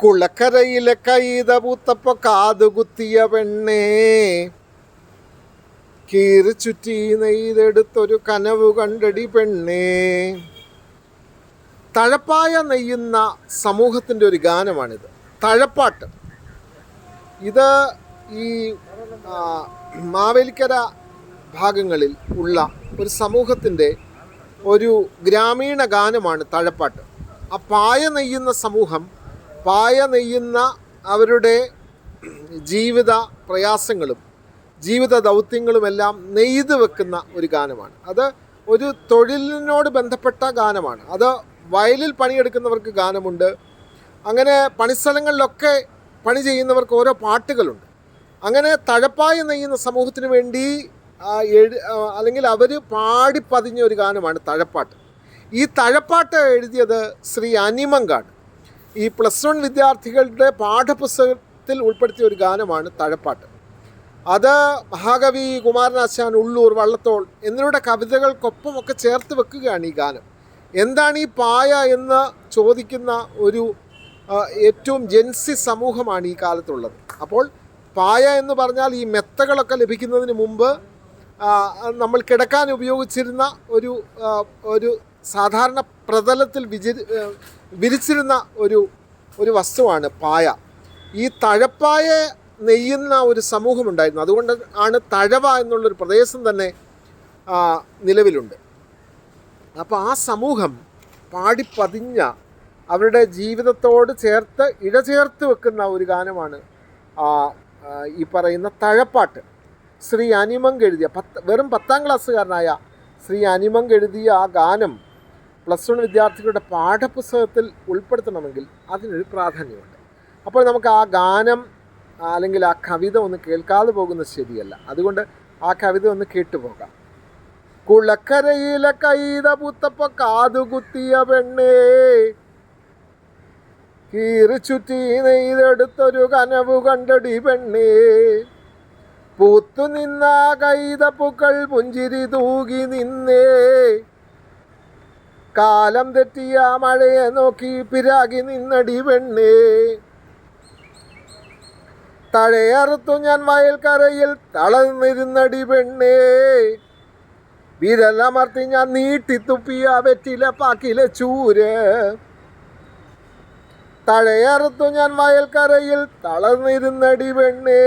കുളക്കരയിലെ കൈത പൂത്തപ്പോ കാതുകുത്തിയ പെണ്ണേ, കീറി ചുറ്റി നെയ്തെടുത്തൊരു കനവു കണ്ടടി പെണ്ണേ. തഴപ്പായ നെയ്യുന്ന സമൂഹത്തിൻ്റെ ഒരു ഗാനമാണിത്, തഴപ്പാട്ട്. ഇത് ഈ മാവേലിക്കര ഭാഗങ്ങളിൽ ഉള്ള ഒരു സമൂഹത്തിൻ്റെ ഒരു ഗ്രാമീണ ഗാനമാണ് തഴപ്പാട്ട്. ആ പായ നെയ്യുന്ന സമൂഹം പായ നെയ്യുന്ന അവരുടെ ജീവിത പ്രയാസങ്ങളും ജീവിത ദൗത്യങ്ങളുമെല്ലാം നെയ്ത് വെക്കുന്ന ഒരു ഗാനമാണ്. അത് ഒരു തൊഴിലിനോട് ബന്ധപ്പെട്ട ഗാനമാണ്. അത് വയലിൽ പണിയെടുക്കുന്നവർക്ക് ഗാനമുണ്ട്. അങ്ങനെ പണിസ്ഥലങ്ങളിലൊക്കെ പണി ചെയ്യുന്നവർക്ക് ഓരോ പാട്ടുകളുണ്ട്. അങ്ങനെ തഴപ്പായ നെയ്യുന്ന സമൂഹത്തിന് വേണ്ടി അല്ലെങ്കിൽ അവർ പാടിപ്പതിഞ്ഞ ഒരു ഗാനമാണ് തഴപ്പാട്ട്. ഈ തഴപ്പാട്ട് എഴുതിയത് ശ്രീ അനിമങ്കാട്. ഈ +1 വിദ്യാർത്ഥികളുടെ പാഠപുസ്തകത്തിൽ ഉൾപ്പെടുത്തിയ ഒരു ഗാനമാണ് തഴപ്പാട്ട്. അത് മഹാകവി കുമാരനാശാൻ, ഉള്ളൂർ, വള്ളത്തോൾ എന്നിവരുടെ കവിതകൾക്കൊപ്പമൊക്കെ ചേർത്ത് വെക്കുകയാണ് ഈ ഗാനം. എന്താണ് ഈ പായ എന്ന് ചോദിക്കുന്ന ഒരു ഏറ്റവും ജെൻസി സമൂഹമാണ് ഈ കാലത്തുള്ളത്. അപ്പോൾ പായ എന്ന് പറഞ്ഞാൽ ഈ മെത്തകളൊക്കെ ലഭിക്കുന്നതിന് മുമ്പ് നമ്മൾ കിടക്കാൻ ഉപയോഗിച്ചിരുന്ന ഒരു സാധാരണ പ്രതലത്തിൽ വിരിച്ചിരുന്ന ഒരു വസ്തുവാണ് പായ. ഈ തഴപ്പായ നെയ്യുന്ന ഒരു സമൂഹമുണ്ടായിരുന്നു. അതുകൊണ്ട് ആണ് തഴവ എന്നുള്ളൊരു പ്രദേശം തന്നെ നിലവിലുണ്ട്. അപ്പോൾ ആ സമൂഹം പാടിപ്പതിഞ്ഞ അവരുടെ ജീവിതത്തോട് ഇഴചേർത്ത് വെക്കുന്ന ഒരു ഗാനമാണ് ഈ പറയുന്ന തഴപ്പാട്ട്. ശ്രീ അനിമങ്ക് എഴുതിയ വെറും 10ാം ക്ലാസ്സുകാരനായ ശ്രീ അനിമങ്ക് എഴുതിയ ആ ഗാനം +1 വിദ്യാർത്ഥികളുടെ പാഠപുസ്തകത്തിൽ ഉൾപ്പെടുത്തണമെങ്കിൽ അതിനൊരു പ്രാധാന്യമുണ്ട്. അപ്പോൾ നമുക്ക് ആ ഗാനം അല്ലെങ്കിൽ ആ കവിത ഒന്ന് കേൾക്കാതെ പോകുന്നത് ശരിയല്ല. അതുകൊണ്ട് ആ കവിത ഒന്ന് കേട്ടുപോകാം. കുളക്കരയിലെ കൈത പൂത്തപ്പോ കാതുകുത്തിയ പെണ്ണേ, കീറി ചുറ്റി നെയ്തെടുത്തൊരു കനവു കണ്ടടി പെണ്ണേ. പൂത്തു നിന്ന കൈതപ്പൂക്കൾ പുഞ്ചിരി തൂകി നിന്നേ, കാലം തെറ്റിയ മഴയെ നോക്കി പിരാകി നിന്നടി പെണ്ണേ. തഴയറുത്തു ഞാൻ വയൽക്കരയിൽ തളർന്നിരുന്നടി പെണ്ണേ, വിരലമർത്തി ഞാൻ നീട്ടിത്തുപ്പിയ വെറ്റില പാക്കിലെ ചൂര്. തഴയറുത്തു ഞാൻ വയൽക്കരയിൽ തളർന്നിരുന്നടി പെണ്ണേ,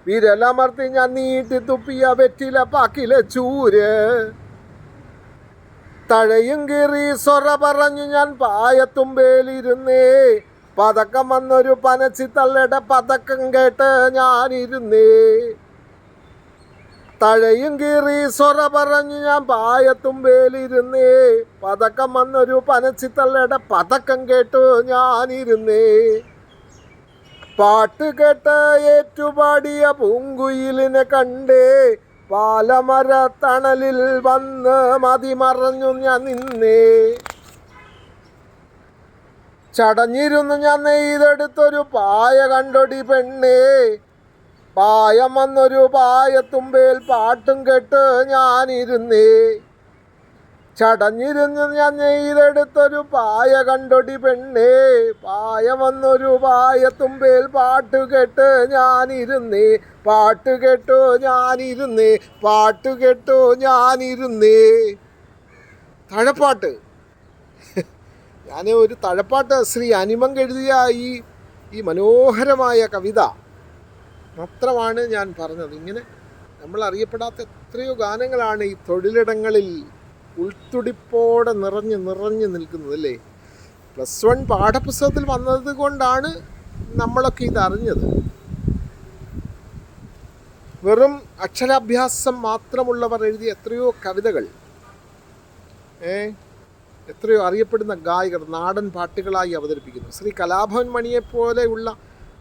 വിരലമർത്തി ഞാൻ നീട്ടിത്തുപ്പിയ വെറ്റില പാക്കിലെ ചൂര്. തഴയും കീറി സൊറ പറഞ്ഞു ഞാൻ പായത്തുമ്പേലിരുന്നേ, പതക്കം വന്നൊരു പനച്ചിത്തള്ളയുടെ പതക്കം കേട്ട് ഞാനിരുന്നേ. തഴയും കീറി സൊറ പറഞ്ഞു ഞാൻ പായത്തുമ്പേലിരുന്നേ, പതക്കം വന്നൊരു പനച്ചിത്തള്ളയുടെ പതക്കം കേട്ടു ഞാനിരുന്നേ. പാട്ട് കേട്ട് ഏറ്റുപാടിയ പൂങ്കുയിലിനെ കണ്ടേ, പാലമര തണലിൽ വന്ന് മതിമറഞ്ഞു ഞാൻ നിന്നേ. ചടഞ്ഞിരുന്നു ഞാൻ നെയ്തെടുത്തൊരു പായ കണ്ടൊടി പെണ്ണേ, പായം വന്നൊരു പായത്തുമ്പേൽ പാട്ടും കേട്ട് ഞാനിരുന്നേ. ചടഞ്ഞിരുന്നു ഞാൻ നെയ്തെടുത്തൊരു പായ കണ്ടൊടി പെണ്ണേ, പായം വന്നൊരു പായത്തുമ്പേൽ പാട്ട് കേട്ട് ഞാനിരുന്നേ. പാട്ട് കേട്ടു ഞാനിരുന്നേ, പാട്ട് കേട്ടു ഞാനിരുന്നേ. തഴപ്പാട്ട്. ഞാൻ ഒരു തഴപ്പാട്ട് ശ്രീ അനിമങ്ക് എഴുതിയ ഈ മനോഹരമായ കവിത മാത്രമാണ് ഞാൻ പറഞ്ഞത്. ഇങ്ങനെ നമ്മൾ അറിയപ്പെടാത്ത എത്രയോ ഗാനങ്ങളാണ് ഈ തൊഴിലിടങ്ങളിൽ ഉൾത്തുടിപ്പോടെ നിറഞ്ഞു നിൽക്കുന്നത് അല്ലേ. +1 പാഠപുസ്തകത്തിൽ വന്നത് കൊണ്ടാണ് നമ്മളൊക്കെ ഇതറിഞ്ഞത്. വെറും അക്ഷരാഭ്യാസം മാത്രമുള്ളവർ എഴുതിയ എത്രയോ കവിതകൾ, എത്രയോ അറിയപ്പെടുന്ന ഗായകർ നാടൻ പാട്ടുകളായി അവതരിപ്പിക്കുന്നു. ശ്രീ കലാഭവൻ മണിയെപ്പോലെയുള്ള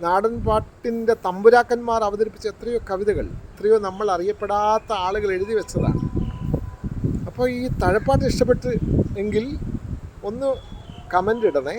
നാടൻ പാട്ടിൻ്റെ തമ്പുരാക്കന്മാർ അവതരിപ്പിച്ച എത്രയോ കവിതകൾ, എത്രയോ നമ്മൾ അറിയപ്പെടാത്ത ആളുകൾ എഴുതി വെച്ചതാണ്. അപ്പോൾ ഈ തഴപ്പാട്ട് ഇഷ്ടപ്പെട്ട് എങ്കിൽ ഒന്ന് കമൻ്റ് ഇടണേ.